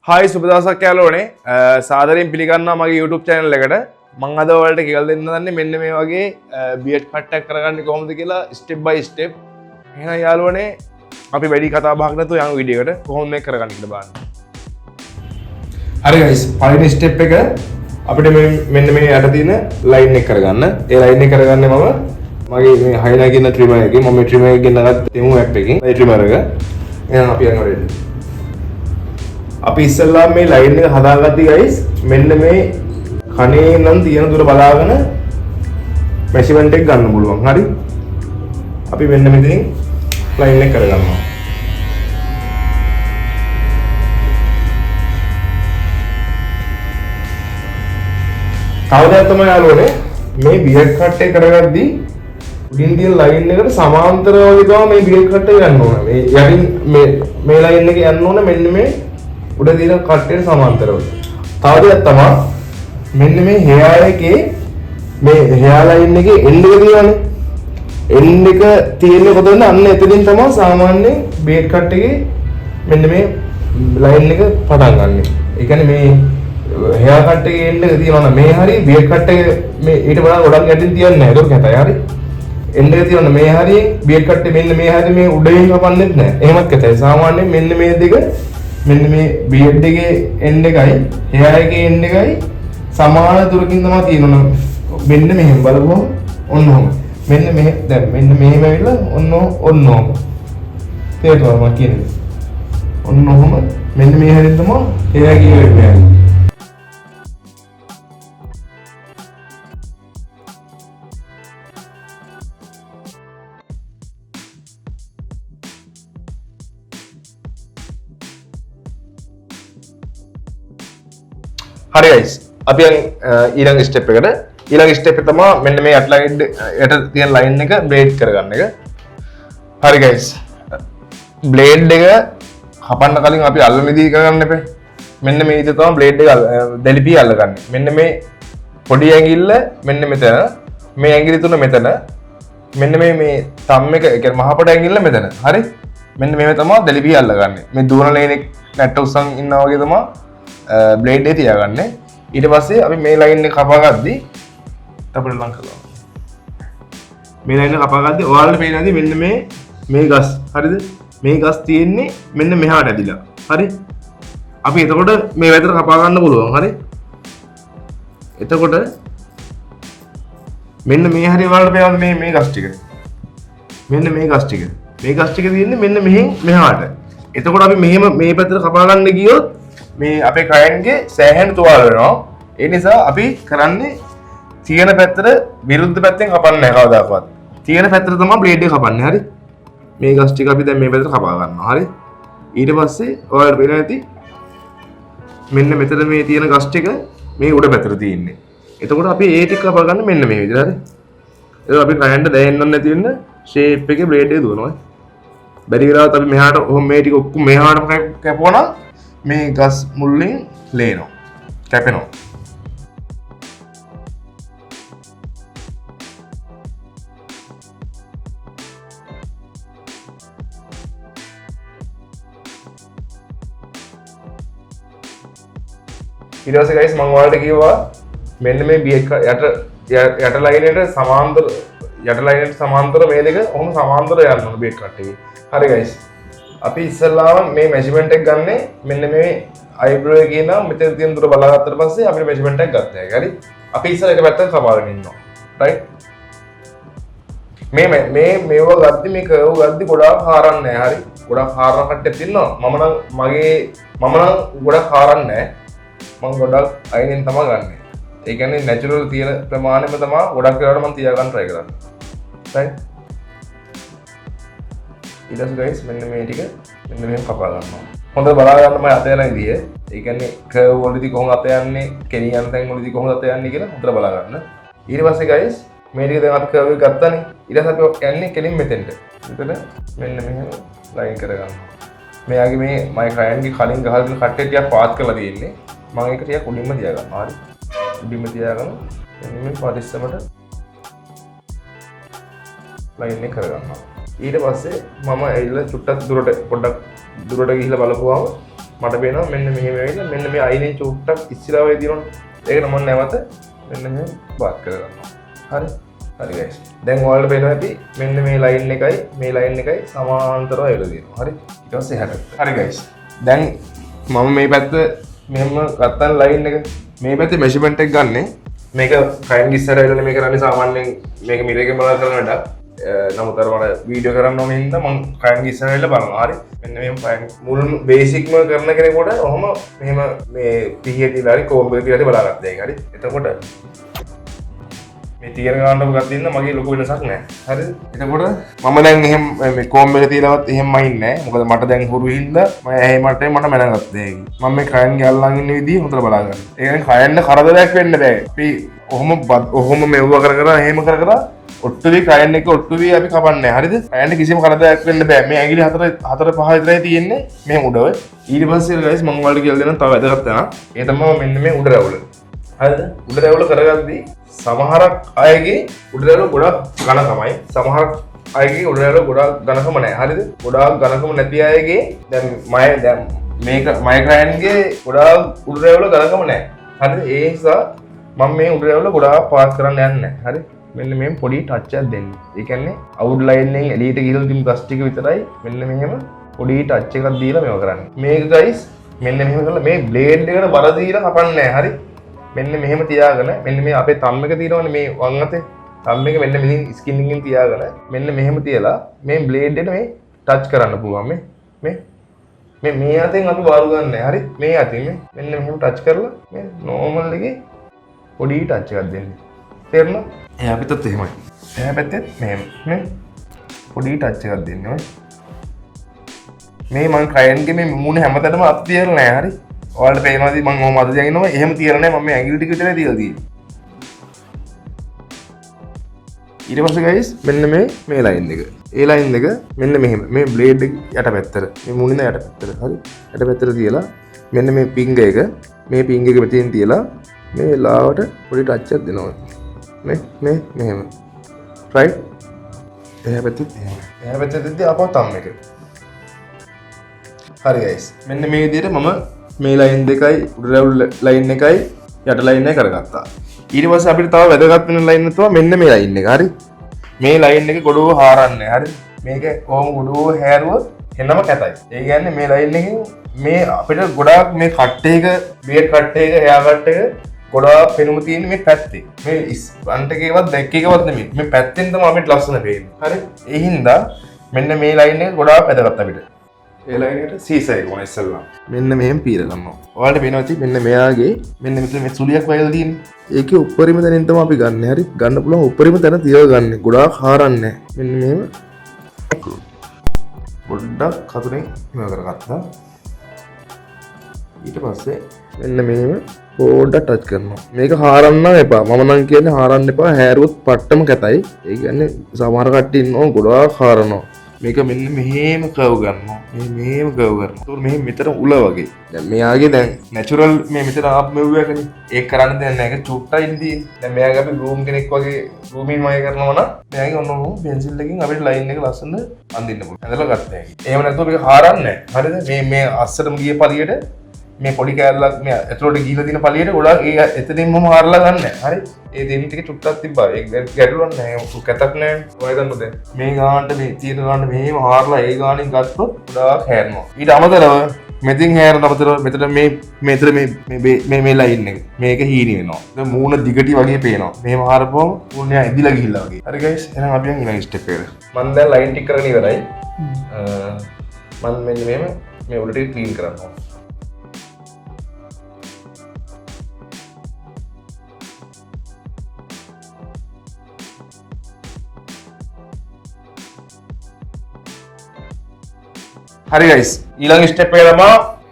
Hi සුබ දවසක් යාළුවනේ සාදරයෙන් පිළිගන්නවා මගේ YouTube channel එකට මම අද ඔයාලට කියලා දෙන්න දන්නේ මෙන්න මේ වගේ beard cut එකක් කරගන්නේ කොහොමද කියලා step by step එහෙනම් යාළුවනේ අපි වැඩි කතා බහක් නැතුව යමු වීඩියෝ එකට කොහොමද මේක කරගන්නේ කියලා බලන්න. හරි guys පළවෙනි step එක අපිට මෙන්න මේ යට තියෙන line එක කරගන්න. ඒ line එක කරගන්නේ මම මගේ මේ highlight කියන trimmer එකකින් මම මේ trimmer එක ගෙන්නගත්ත temu app එකකින් මේ trimmer එක. එහෙනම් අපි යනවා ready. අපි ඉස්සල්ලා මේ ලයින් එක හදාගත්තී guys මෙන්න මේ කනේ නම් තියෙන දුර බලාගෙන මෙෂර්මන්ට් එක ගන්න පුළුවන්. හරි. අපි මෙන්න මෙතනින් ලයින් එක කරගන්නවා. තව දෙයක් තමයි යාළුවනේ මේ beard cut එක කරගද්දී උඩින් තියෙන ලයින් එකට සමාන්තරව වගේ තමයි මේ beard cut එක යන්න ඕන. මේ යටින් මේ ලයින් එක යන්න ඕන මෙන්න මේ උඩ තියෙන කට්ටේට සමාන්තරව. තව දෙයක් තමයි මෙන්න මේ hair එකේ මේ hair line එකේ end එක තියෙනවානේ. end එක තියෙන්නේ කොතනද? අන්න එතනින් තමයි සාමාන්‍යයෙන් beard cut එකේ මෙන්න මේ line එක පටන් ගන්නෙ. ඒ කියන්නේ මේ hair cut එකේ end එක තියෙනවා මේ හරිය beard cut එක මේ ඊට වඩා ගොඩක් යටින් තියන්නේ නැහැ. ඒක කැතයි හරි. end එක තියෙනවා මේ හරිය beard cut එක මෙන්න මේ හරිය මේ උඩින් කපන්නෙත් නැහැ. එහෙමත් කැතයි. සාමාන්‍යයෙන් මෙන්න මේ දෙක මෙන්න මේ beard එකේ end එකයි hair එකේ end එකයි සමාන දුරකින් තමයි තියෙනවා. මෙන්න මෙහෙම බලපුවම ඔන්න ඔහොම. මෙන්න මෙහෙ දැන් මෙන්න මෙහෙම ඇවිල්ලා ඔන්න ඔහොම. තේරුණා මම කියන්නේ. ඔන්න ඔහොම මෙන්න මේ හැරෙන් තමයි hair එකේ වෙන්නේ. හරි guys අපි ඊළඟ ස්ටෙප් එකට ඊළඟ ස්ටෙප් එක තමයි මෙන්න මේ ඇට්ලයින් යට තියෙන ලයින් එක බ්ලේඩ් කරගන්න එක. හරි guys බ්ලේඩ් එක කපන්න කලින් අපි අල්ල මිදී කරගන්න එපේ. මෙන්න මේ විදිහට තමයි බ්ලේඩ් එක දෙලිපිය අල්ලගන්නේ. මෙන්න මේ පොඩි ඇඟිල්ල මෙන්න මෙතන මේ ඇඟිලි තුන මෙතන මෙන්න මේ තම් එක ඒ කියන්නේ මහ පොඩ ඇඟිල්ල මෙතන. හරි මෙන්න මේව තමයි දෙලිපිය අල්ලගන්නේ. මේ දුවන ලේනෙක් නැට්ට උස්සන් ඉන්නා වගේ තමයි බ්ලේඩ් එක තියාගන්නේ. ඊට පස්සේ අපි මේ ලයින් එක කපා ගද්දි අපිට ලං කරලා මේ ලයින් එක කපා ගද්දි ඔයාලට පේන්නේ නැති මෙන්න මේ ගස් හරිද මේ ගස් තියෙන්නේ මෙන්න මෙහාට ඇදිලා. හරි අපි එතකොට මේ වැදට කපා ගන්න පුළුවන්. හරි එතකොට මෙන්න මේ හරිය ඔයාලට පේනවා මේ ගස් ටික මෙන්න මේ ගස් ටික තියෙන්නේ මෙන්න මෙහෙන් මෙහාට. එතකොට අපි මෙහෙම මේ පැත්තට කපා ගන්න ගියොත් මේ අපේ ක්ලයන්ට්ගේ සෑහෙන තුවාල වෙනවා. ඒ නිසා අපි කරන්නේ තියෙන පැත්තට විරුද්ධ පැත්තෙන් කපන්නේ නැහැ කවදාකවත්. තියෙන පැත්තට තමයි බ්ලේඩ් එක කපන්නේ. හරි. මේ ගස් ටික අපි දැන් මේ පැත්තට කපා ගන්නවා. හරි. ඊට පස්සේ ඔයාලට පේනවා ඇති මෙන්න මෙතන මේ තියෙන ගස් ටික මේ උඩ පැත්තට තියෙන්නේ. එතකොට අපි ඒ ටික කපා ගන්න මෙන්න මේ විදිහට. හරි. ඒක අපි ක්ලයන්ට් දැනෙන්න නැති වෙන්න ෂේප් එකේ බ්ලේඩ් එක දුවනවා. බැරි වෙලාවත් අපි මෙහාට ඔහොම මේ ටික ඔක්කොම මෙහාට කැපුවා නම් මේ ගස් මුල්ලෙන් ලේනවා කැපෙනවා. ඊට පස්සේ guys මම ඔයාලට කිව්වා මෙන්න මේ යට ලයිනේට සමාන්තර යට ලයිනේට සමාන්තර මේ දෙක ඔහොම සමාන්තර යන්න ඕන beard cut එකේ. හරි guys අපි ඉස්සල්ලාම මේ මෙෂර්මන්ට් එක ගන්නෙ මෙන්න මේ අයිබ්‍රෝ එකේ ඉඳන් මෙතන තියෙන දුර බලාගත්තට පස්සේ අපිට මෙෂර්මන්ට් එක ගත්තා. ඒක හරි. අපි ඉස්සර එක පැත්තක කපාගෙන ඉන්නවා. රයිට්. මේව ගද්දි මේ කර්ව් ගද්දි ගොඩාක් හාරන්නේ නැහැ. හරි. ගොඩාක් හාරන කට්ටියක් ඉන්නවා. මම නම් ගොඩාක් හාරන්නේ නැහැ. මම ගොඩාක් අයිනෙන් තමයි ගන්නෙ. ඒ කියන්නේ නැචරල් තියෙන ප්‍රමාණයම තමයි ගොඩක් වෙලාවට මම තියාගන්න try කරන්නේ. රයිට්. ඊට පස්සේ guys මෙන්න මේ ටික මෙන්න මෙහෙම කපා ගන්නවා. හොඳට බලා ගන්න මම අත යන විදිය. ඒ කියන්නේ කර්ව් වලදී කොහොමද අත යන්නේ, කෙලින් යන තැන් වලදී කොහොමද අත යන්නේ කියලා හොඳට බලා ගන්න. ඊට පස්සේ guys මේ ටික දැන් අපි කර්ව් එක ගත්තානේ. ඊට පස්සේ අපි යන්නේ කෙලින් මෙතෙන්ට. මෙතන මෙන්න මෙහෙම ලයින් කර ගන්නවා. මෙයාගේ මේ මයි ක්ලයන්ට්ගේ කලින් ගහලා තියෙන කට්ටේ ටිකක් පාත් කරලා තියෙන්නේ. මම ඒක ටිකක් උඩින්ම තියා ගන්නවා. හරි. උඩින්ම තියාගෙන මෙන්න මේ පරිස්සමට ලයින් එක කර ගන්නවා. ඊට පස්සේ මම ඇවිල්ලා චුට්ටක් දුරට පොඩ්ඩක් දුරට ගිහිල්ලා බලපුවාම මට පේනවා මෙන්න මෙහෙම වෙලා මෙන්න මේ අයිනේ චුට්ටක් ඉස්සරහ වෙයි දිනවනේ. ඒක නම් මම නැවත මෙන්න මෙහෙම වාත් කරගන්නවා. හරි. හරි guys. දැන් ඔයාලට පේනවා ඇති මෙන්න මේ ලයින් එකයි සමාන්තරව එලා දෙනවා. හරි. ඊට පස්සේ එහාට. හරි guys. දැන් මම මේ පැත්ත මෙහෙම ගත්තාන ලයින් එක මේ පැත්තේ මෙෂර්මන්ට් එක ගන්නෙ. මේක කයින් ඉස්සරහ එලා මේක කරන්නේ සාමාන්‍යයෙන් මේක මිරේකේ බලලා කරන වැඩක්. නමුත් අර මම වීඩියෝ කරන්න ඕනේ හින්දා මම කයින් ඉස්සරහ එලා බලනවා. හරි. මෙන්න මේ කයින් මුල් බේසික්ම කරන කෙනෙකුට ඔහම මෙහෙම මේ පිහිය තියලා හරි කොම්බ් එක තියලා බලා ගන්න. ඒක හරි. එතකොට මේ තියන ගන්නව ගත්තින්න මගේ ලොකු වෙනසක් නැහැ. හරිද? එතකොට මම දැන් එහෙම මේ කොම්බ් එක තියලාවත් එහෙම අයින්නේ නැහැ. මොකද මට දැන් හුරු හින්දා මම ඇහි මට මැනගත්තා ඒක. මම මේ කයන් ගල්ලන් ඉන්න විදිහ හොඳට බලා ගන්න. ඒ කියන්නේ කයන්න කරදරයක් වෙන්න බෑ. අපි ඔහොම මෙව්ව කර එහෙම කර ඔට්ටුවේ කයන් එක ඔට්ටුවේ අපි කපන්නේ. හරිද? කයන්න කිසිම කරදරයක් වෙන්න බෑ. මේ ඇඟිලි හතර පහ විතරයි තියෙන්නේ මේ උඩව. ඊට පස්සේ ගයිස් මම ඔයාලට කියලා දෙන්නම් තව වැදගත් වෙනවා. ඒ තමයි මෙන්න මේ උඩ රැවුල. හරිද? උඩ රැවුල කරගද්දී සමහරක් අයගේ උඩ රැවුල ගොඩක් ඝනකමයි. සමහරක් අයගේ උඩ රැවුල ගොඩක් ඝනකම නැහැ. හරිද? ගොඩක් ඝනකම නැති අයගේ දැන් මේක මයික්‍රයන්ගේ ගොඩක් උඩ රැවුල ඝනකම නැහැ. හරිද? ඒ නිසා මම මේ උඩ රැවුල ගොඩාක් පාස් කරන්න යන්නේ නැහැ. හරි? මෙන්න මේ පොඩි ටච් එකක් දෙන්න. ඒ කියන්නේ අවුට්ලයින් එකෙන් එළියට ගිහලා තිබු ප්ලාස්ටික් විතරයි මෙන්න මෙහෙම පොඩි ටච් එකක් දීලා මේව කරන්නේ. මේක ගයිස් මෙන්න මෙහෙම කරලා මේ බ්ලේඩ් එකට බර දීලා කපන්නේ නැහැ. හරි? මෙන්න මෙහෙම තියාගෙන මෙන්න මේ අපේ තම් එක තියෙනවනේ මේ වම් අතේ තම් එක මෙන්න මෙලින් ස්කින් එකකින් තියාගෙන මෙන්න මෙහෙම තියලා මේ බ්ලේඩ් එකට මේ ටච් කරන්න පුළුවන් මේ අතෙන් අපි වාරු ගන්නෑ. හරි? මේ අතින් මෙන්න මෙහෙම ටච් කරලා මේ නෝමල් එකේ පොඩි ටච් එකක් දෙන්න. තේරුණා? එහා පැත්තත් එහෙමයි. එහා පැත්තෙත් මෙහෙම නේ පොඩි ටච් එකක් දෙන්න ඕනේ. මේ මං ක්ලයන්ට්ගේ මේ මූණ හැමතැනම අත් තියලා නෑ. හරි? ඔයාලට පේනවාද මම ඔහොම අද දිනනවා එහෙම තියලා නෑ මම මේ ඇඟිලි ටික විතරයි තියලා තියෙන්නේ. ඊට පස්සේ ගයිස් මෙන්න මේ ලයින් එක. ඒ ලයින් එක මෙන්න මෙහෙම මේ බ්ලේඩ් එක යට පැත්තට මේ මුලින්ද යට පැත්තට. හරි? යට පැත්තට තියලා මෙන්න මේ පිංග එක මෙතෙන් තියලා මේ ලාවට පොඩි ටච් එකක් දෙනවා. මේ මෙහෙම. රයිට්? එහා පැත්තේ එහෙම. එහා පැත්තේදී අපව තම් එක. හරි ගයිස්. මෙන්න මේ විදිහට මම මේ ලයින් දෙකයි උඩ රැවුල් ලයින් එකයි යට ලයින් එක කරගත්තා. ඊට පස්සේ අපිට තව වැදගත් වෙන ලයින් එක තමයි මෙන්න මේ ලයින් එක. හරි? මේ ලයින් එක ගොඩව හාරන්නේ. හරි? මේක කොහොම ගොඩව හැරුවොත් එන්නම කැතයි. ඒ කියන්නේ මේ ලයින් එකෙන් මේ අපිට ගොඩාක් මේ කට් එක, බියර් කට් එක, හෙයා කට් එක ගොඩාක් පෙනුම තියෙන්නේ මේ පැත්තේ. මේ ෆ්‍රන්ට් එකේවත් බැක් එකේවත් නෙමෙයි. මේ පැත්තෙන් තමයි අපිට ලස්සන පේන්නේ. හරි? ඒ හින්දා මෙන්න මේ ලයින් එක ගොඩාක් වැදගත් අපිට. ඒ ලයින් එකට සීසර් එක ඕන ඉස්සෙල්ලා. මෙන්න මෙහෙම පීර ගන්නවා. ඔයාලට පේනවා ඇති මෙන්න මෙයාගේ මෙන්න මෙතන මේ සුලියක් වයිලා තියෙන්නේ. ඒකේ උඩරිම තැනින් තමයි අපි ගන්න. හරි? ගන්න පුළුවන් උඩරිම තැන තියලා ගන්න. ගොඩාක් හාරන්නේ නැහැ. මෙන්න මෙහෙම පොඩ්ඩක් කතුරෙන් මේව කරගත්තා. ඊට පස්සේ මෙන්න මෙහෙම පොඩ්ඩක් ටච් කරනවා. මේක හාරන්න එපා. මම නම් කියන්නේ හාරන්න එපා. හැරුවොත් පට්ටම කැතයි. ඒ කියන්නේ සමහර කට්ටිය ඉන්නවා ගොඩාක් හාරනවා. මේක මෙන්න මෙහෙම කර්ව් ගන්නවා. මෙහෙම කර්ව් කරනවා. ඒතකොට මෙහෙම මෙතන උල වගේ. දැන් මෙයාගේ දැන් නැචරල් මේ මෙතන ආප් මෙව්වකනේ. ඒක කරන්න දෙයක් නැහැ. ඒක චුට්ටයි තියෙන්නේ. දැන් මෙයාගේ අපි රූම් කෙනෙක් වගේ රූමින් වගේ කරනවා නම් මෙයාගේ ඔන්න පෙන්සිල් එකකින් අපිට ලයින් එක ලස්සන අඳින්න පුළුවන්. ඇදලා ගත්තා හැකි. එහෙම නැත්නම් මේක හාරන්නේ නැහැ. හරිද? මේ අස්සටම ගිය පළියට මේ පොඩි කෑල්ලක් මේ ඇතුළට ගිහලා තියෙන පළියට ගොඩාක් ඒ එතනින්ම හාරලා ගන්න. හරි? ඒ දෙන්න ටික චුට්ටක් තිබ්බා. ඒක ගැටලුවක් නැහැ. කැතක් නැහැ. ඔය දන්නොත් දැන් මේ ගානට මේ තියෙන ගානට මෙහෙම හාරලා ඒ ගානින් ගත්තොත් ගොඩාක් හැරෙනවා. ඊට අමතරව මෙතින් හැරෙන අමතරව මෙතන මේ ලයින් එක මේක හීනි වෙනවා. දැන් මූණ දිගටි වගේ පේනවා. මෙහෙම හාරපුවම මූණ ඇදිලා ගිහිල්ලා වගේ. හරි ගයිස් එහෙනම් අපි යන් ඊළඟ ස්ටෙප් එකට. මම දැන් ලයින් ටික කරගෙන ඉවරයි. මම මෙන්න මේ උඩ ටික ක්ලීන් කරනවා. හරි ගයිස් ඊළඟ ස්ටෙප් එක තමයි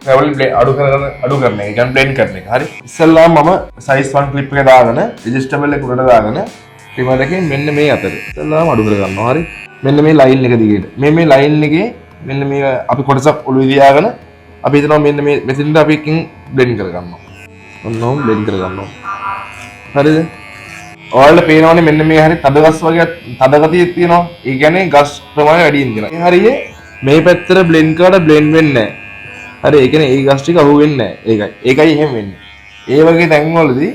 රැවුල් අඩු කරන එක. ඒ කියන්නේ බ්ලෙන්ඩ් කරන එක. හරි ඉස්සෙල්ලාම මම සයිස් 1 ක්ලිප් එක දාගෙන ඇඩ්ජස්ටබල් එක උඩට දාගෙන ට්‍රිමර් එකෙන් මෙන්න මේ අතට ඉස්සෙල්ලාම අඩු කර ගන්නවා. හරි මෙන්න මේ ලයින් එක දිගට මේ ලයින් එකේ මෙන්න මේ අපි කොටසක් ඔළුවේ තියාගෙන අපි හිතනවා මෙන්න මේ මෙතෙන්ද අපි එකකින් බ්ලෙන්ඩ් කර ගන්නවා. ඔන්නෝම බ්ලෙන්ඩ් කර ගන්නවා. හරිද? ඔයාලට පේනවනේ මෙන්න මේ හරි තද ගස් වගේ තද ගතියක් තියෙනවා. ඒ කියන්නේ ගස් ප්‍රමාණය වැඩි වෙනවා. ඒ හරියේ මේ පැත්තට බ්ලෙන්ඩ් කරලා බ්ලෙන්ඩ් වෙන්නේ නැහැ. හරි ඒ කියන්නේ ඒ ගස් ටික අහු වෙන්නේ නැහැ. ඒකයි එහෙම වෙන්නේ. ඒ වගේ තැන්වලදී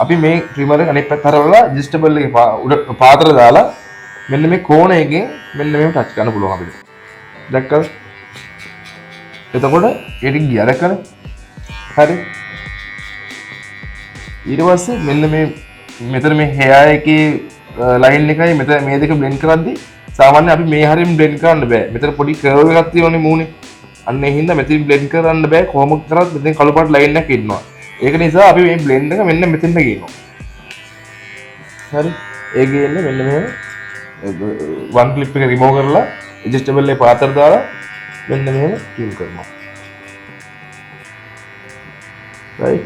අපි මේ ට්‍රිමර් එක අනිත් පැත්ත හරවලා ඇඩ්ජස්ටබල් එකේ උඩ පාතර දාලා මෙන්න මේ කෝණ එකෙන් මෙන්න මෙහෙම ටච් කරන්න පුළුවන් අපිට. දැක්කද? එතකොට ඒක ගියා දැක්කද? හරි. ඊට පස්සේ මෙන්න මේ මෙතන මේ හෙයා එකේ ලයින් එකයි මෙතන මේ දෙක බ්ලෙන්ඩ් කරද්දී සාමාන්‍ය අපි මේ හරියම බ්ලෙන්ඩ් කරන්න බෑ. මෙතන පොඩි කර්ව් එකක් තියෙනනේ මූණේ. අන්න ඒ හින්දා මෙතන බ්ලෙන්ඩ් කරන්න බෑ. කොහොම කරත් මෙතන කළු පාට ලයින් එකක් ඉන්නවා. ඒක නිසා අපි මේ බ්ලෙන්ඩ් එක මෙන්න මෙතෙන්ට ගේනවා. හරි. ඒ ගේන්නේ මෙන්න මෙහෙම වන් ක්ලිප් එක රිමූව් කරලා ඇඩ්ජස්ටබල් එකේ පාතර දාලා මෙන්න මෙහෙම ට්‍රිම් කරනවා. right.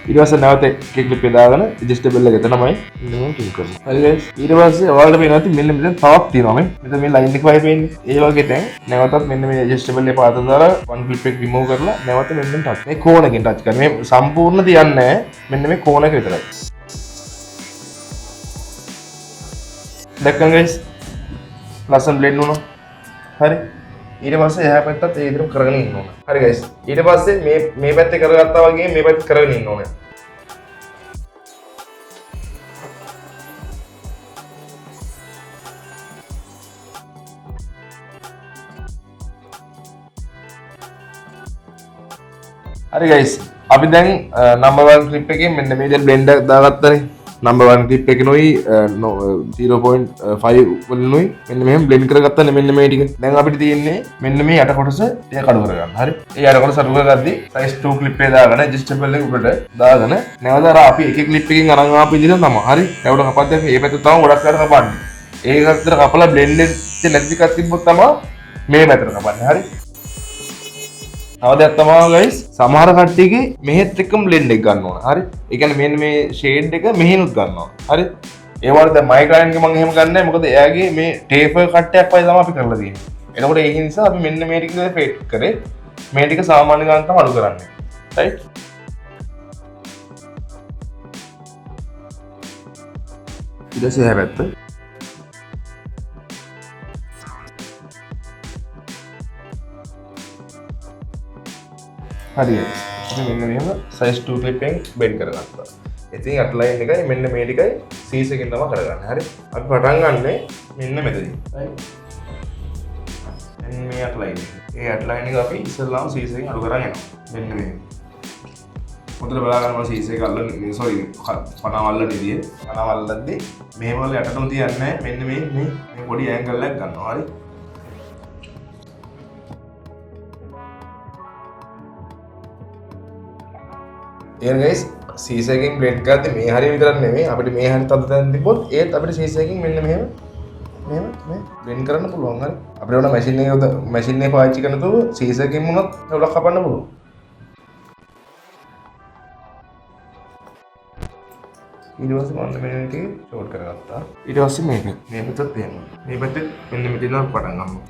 ඊට පස්සේ නැවත ක්ලිප් එක දාගෙන ඇඩ්ජස්ටබල් එක තමයි මෙන්න ට්‍රිම් කරනවා. හරි guys. ඊට පස්සේ ඔයාලට පේනවා ඇති මෙන්න මෙතන තවක් තියෙනවා මේ. මෙතන මේ ලයින් එක වයි පේන්නේ. ඒ වගේ තැන් නැවතත් මෙන්න මේ ඇඩ්ජස්ටබල් එකේ පාතර දාලා වන් ක්ලිප් එක රිමූව් කරලා නැවත මෙන්න ටච්. මේ කෝණකින් ටච් කරනවා. මේ සම්පූර්ණ තියන්නේ නැහැ. මෙන්න මේ කෝණක විතරයි. දැක්කම guys. ලස්සන බ්ලෙන්ඩ් වුණා. හරි. ඊට පස්සේ එහා පැත්තත් ඒ විදිහට කරගෙන ඉන්න ඕන. හරි guys. ඊට පස්සේ මේ පැත්තේ කරගත්තා වගේ මේ පැත්තේ කරගෙන ඉන්න ඕන. හරි guys. අපි දැන් number 1 clip එකේ මෙන්න මේ විදිහට blend එක දාගත්තානේ. number 1 clip එකනොයි 0.5 වලිනුයි මෙන්න මෙහෙම blend කරගත්තානේ මෙන්න මේ ටික. දැන් අපිට තියෙන්නේ මෙන්න මේ යට කොටස ටික කඩු කරගන්න. හරි. ඒ යට කොටස අඩු කරගද්දි size 2 clip එක දාගෙන adjustable එක උඩට දාගෙන නැවත අර අපි එක clip එකකින් අරන් ආපු විදිහට තමයි. හරි. නැවත කපද්දී අපි මේ පැත්තට තමයි ගොඩක් වෙලාවට කපන්නේ. ඒක අතර කපලා blend එක නැති එකක් තිබ්බොත් තමයි මේ පැත්තට කපන්නේ. හරි. අවදයක් තමයි guys සමහර කට්ටියගේ මෙහෙත් එක්කම blend එක ගන්න ඕන. හරි. ඒ කියන්නේ මෙන්න මේ shade එක මෙහෙනුත් ගන්නවා. හරි. ඒ වගේ දැන් my client ගේ මම එහෙම ගන්න නැහැ. මොකද එයාගේ මේ taper කට්ටයක් වගේ තමයි අපි කරලා තියෙන්නේ. එතකොට ඒ නිසා අපි මෙන්න මේ ටික fade කරේ. මේ ටික සාමාන්‍ය ගන්න තමයි අඩු කරන්නේ. right. ඊට පස්සේ හැබැත්ත හරි. අපි මෙන්න මෙහෙම size 2 clip එකෙන් bend කරගත්තා. ඉතින් outline එකයි මෙන්න මේ ටිකයි සීස් එකෙන් තමයි කරගන්නේ. හරි. අපි පටන් ගන්නෙ මෙන්න මෙතනින්. right. මෙන්න මේ outline එක. ඒ outline එක අපි ඉස්සෙල්ලාම සීස් එකෙන් අඩු කරන් යනවා. මෙන්න මේ. හොඳට බලා ගන්න ඕන සීස් එක අල්ලන්න sorry පණාව අල්ලන්න ඉතියේ. පණාව අල්ලද්දි මෙහෙම වල යටටම තියන්නේ මෙන්න මේ පොඩි ඇන්ගල් එකක් ගන්නවා. හරි. එහෙනම් guys සීස් එකකින් බ්ලෙන්ඩ් කරද්දී මේ හරිය විතරක් නෙමෙයි අපිට මේ හරිය තද තැන් තිබ්බොත් ඒත් අපිට සීස් එකකින් මෙන්න මෙහෙම මේ බ්ලෙන්ඩ් කරන්න පුළුවන්. හරි. අපිට ඕන මැෂින් එක පාවිච්චි කරනකොට සීස් එකකින් වුණත් ඒවලක් කපන්න පුළුවන්. ඊට පස්සේ මම මෙන්න ටික ෂෝට් කරගත්තා. ඊට පස්සේ මේ පැත්තත් එහෙම. මේ පැත්තේ මෙන්න මෙතන පටන් ගන්නවා.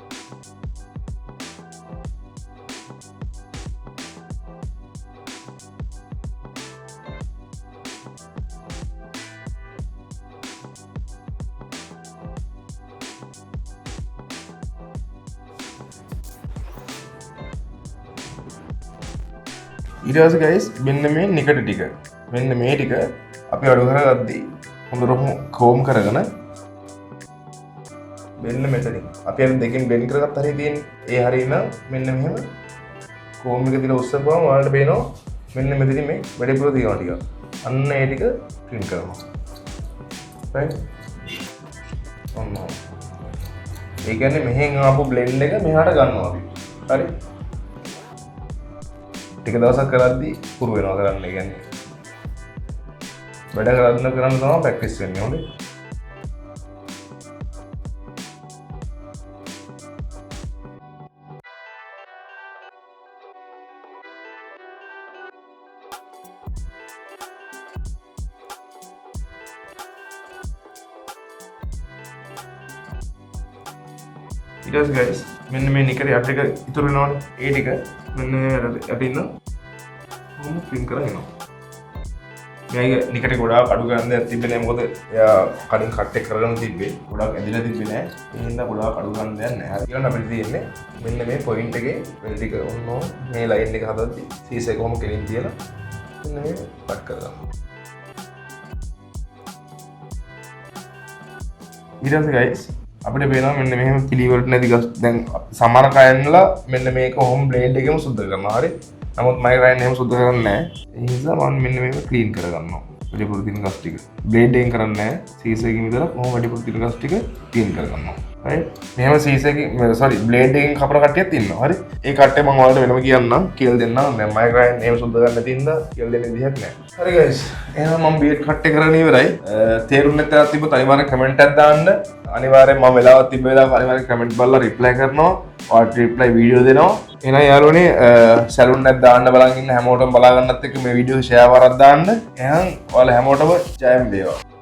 ඊට පස්සේ guys මෙන්න මේ නිකට ටික මෙන්න මේ ටික අපි අඩු කරගද්දී හොඳටම කොම් කරගෙන මෙන්න මෙතනින් අපි අර දෙකෙන් බෙන්ඩ් කරගත්ත හරිය තියෙන්නේ. ඒ හරිය නම් මෙන්න මෙහෙම කොම් එක දිලා උස්සපුවම ඔයාලට පේනවා මෙන්න මෙතනින් මේ වැඩිපුර තියෙනවා ටික. අන්න ඒ ටික ට්‍රිම් කරනවා. right. ඔන්න. ඒ කියන්නේ මෙහෙන් ආපු බ්ලෙන්ඩ් එක මෙහාට ගන්නවා අපි. හරි. ටික දවසක් කරද්දී පුරු වෙනවා කරන්න. ඒ කියන්නේ වැඩ කරන්න තමයි ප්‍රැක්ටිස් වෙන්නේ. හොඳේ. ඊට පස්සේ guys මෙන්න මේ නිකරේ අට එක ඉතුරු වෙනවනේ. ඒ ටික මෙන්න යට ඉන්න කොහොම ට්‍රිම් කරගෙන යනවා. මේක නිකට ගොඩාක් අඩු ගන්න තිබෙන්නේ මොකද එයා කලින් කට් එක කරගෙන තිබ්බේ ගොඩාක් ඇදලා තිබ්බේ නෑ ඒ හින්දා ගොඩාක් අඩු ගන්න දෙයක් නෑ හරි ඊළඟ අපිට තියෙන්නේ මෙන්න මේ පොයින්ට් එකේ වෙල් ටික ඔන්න මේ ලයින් එක හදද්දි සීස් එක කොහොම කෙලින් තියලා මෙන්න මේ කට් කරගන්න ඊට පස්සේ guys අපිට පේනවා මෙන්න මෙහෙම පිළිවෙලට නැති ගස් දැන් සමහර කයන්ලා මෙන්න මේක හොම් බ්ලේඩ් එකෙම සුද්ධ කරනවා හරි නමුත් මගේ කයන් එහෙම සුද්ධ කරන්නේ නැහැ ඒ නිසා මම මෙන්න මේක ක්ලීන් කරගන්නවා වැඩිපුර තියෙන ගස් ටික බ්ලේඩ් එකෙන් කරන්නේ නැහැ සීස් එකකින් විතර කොහොම වැඩිපුර තියෙන ගස් ටික ක්ලීන් කරගන්නවා හරි මෙහෙම සීස් එකකින් සෝරි බ්ලේඩ් එකෙන් කපන කට්ටියක් ඉන්නවා හරි ඒ කට්ටිය මම ඔයාලට වෙනම කියන්නම් කියලා දෙන්නම් දැන් මගේ කයන් එහෙම සුද්ධ කරන්න නැති හින්දා කියලා දෙන්න විදිහක් නැහැ හරි guys එහෙනම් මම බීඩ් කට් එක කරගෙන ඉවරයි තේරුන්නේ නැත්නම් තිබ්බොත් අනිවාර්යෙන් කමෙන්ට් එකක් දාන්න අනිවාර්යෙන් මම වෙලාවක් තිබ්බ වෙලාවක අනිවාර්යෙන් කමෙන්ට් බලලා රිප්ලයි කරනවා ඔයාලට රිප්ලයි වීඩියෝ දෙනවා එහෙනම් යාළුවනේ සැලුන් එකක් දාන්න බලන් ඉන්න හැමෝටම බලා ගන්නත් එක්ක මේ වීඩියෝ ෂෙයාර් කරලා දාන්න එහෙනම් ඔයාලා හැමෝටම ජයම් වේවා